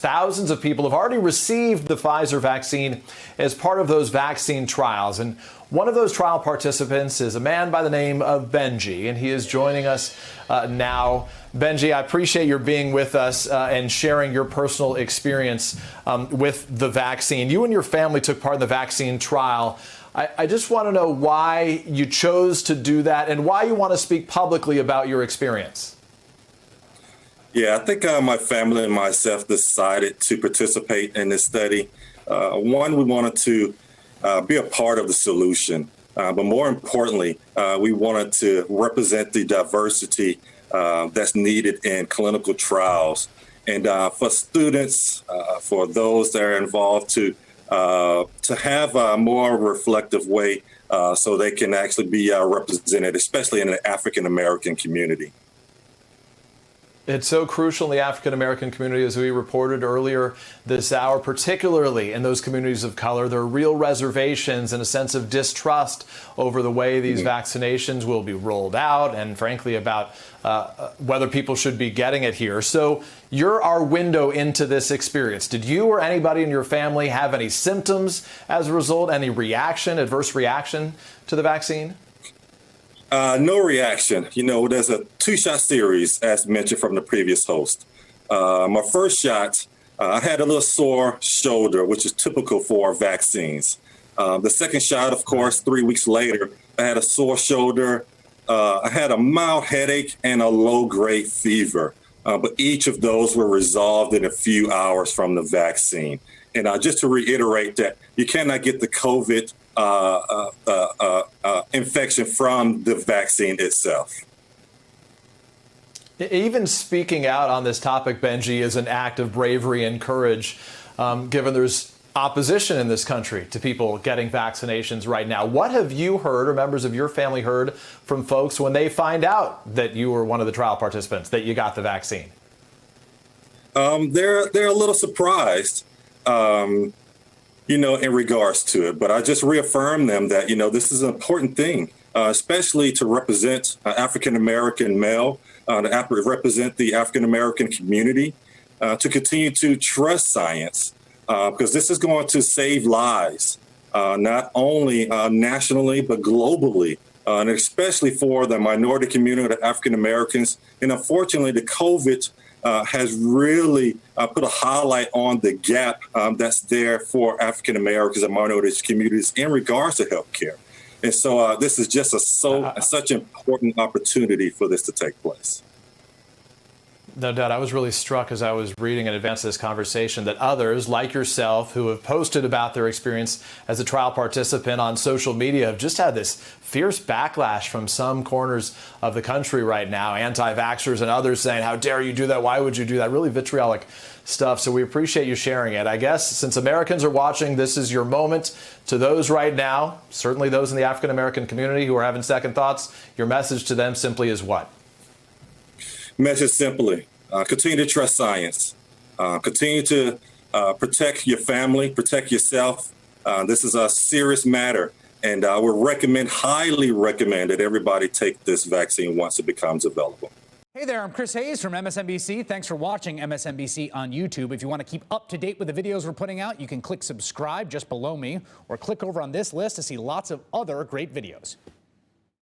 Thousands of people have already received the Pfizer vaccine as part of those vaccine trials. And one of those trial participants is a man by the name of Benji, and he is joining us now. Benji, I appreciate your being with us and sharing your personal experience with the vaccine. You and your family took part in the vaccine trial. I just want to know why you chose to do that and why you want to speak publicly about your experience. Yeah, I think my family and myself decided to participate in this study. One, we wanted to be a part of the solution, but more importantly, we wanted to represent the diversity that's needed in clinical trials. And for students, for those that are involved, to have a more reflective way so they can actually be represented, especially in the African-American community. It's so crucial in the African-American community, as we reported earlier this hour, particularly in those communities of color. There are real reservations and a sense of distrust over the way these vaccinations will be rolled out and, frankly, about whether people should be getting it here. So you're our window into this experience. Did you or anybody in your family have any symptoms as a result, any reaction, adverse reaction to the vaccine? No reaction. You know, there's a two-shot series, as mentioned from the previous host. My first shot, I had a little sore shoulder, which is typical for vaccines. The second shot, of course, 3 weeks later, I had a sore shoulder. I had a mild headache and a low-grade fever. But each of those were resolved in a few hours from the vaccine. And just to reiterate that you cannot get the COVID infection from the vaccine itself. Even speaking out on this topic, Benji, is an act of bravery and courage, given there's opposition in this country to people getting vaccinations right now. What have you heard, or members of your family heard, from folks when they find out that you were one of the trial participants, that you got the vaccine? They're a little surprised. You know, in regards to it. But I just reaffirm them that, you know, this is an important thing, especially to represent African-American male, to represent the African-American community, to continue to trust science, because this is going to save lives, not only nationally, but globally, and especially for the minority community, the African-Americans. And unfortunately, the COVID has really put a highlight on the gap that's there for African Americans and minority communities in regards to healthcare. And so this is just such an important opportunity for this to take place. No doubt. I was really struck as I was reading in advance of this conversation that others like yourself who have posted about their experience as a trial participant on social media have just had this fierce backlash from some corners of the country right now. Anti-vaxxers and others saying, how dare you do that? Why would you do that? Really vitriolic stuff. So we appreciate you sharing it. I guess since Americans are watching, this is your moment. To those right now, certainly those in the African-American community who are having second thoughts, your message to them simply is what? Message simply, continue to trust science, continue to protect your family, protect yourself. This is a serious matter, and I would highly recommend that everybody take this vaccine once it becomes available. Hey there, I'm Chris Hayes from MSNBC. Thanks for watching MSNBC on YouTube. If you want to keep up to date with the videos we're putting out, you can click subscribe just below me, or click over on this list to see lots of other great videos.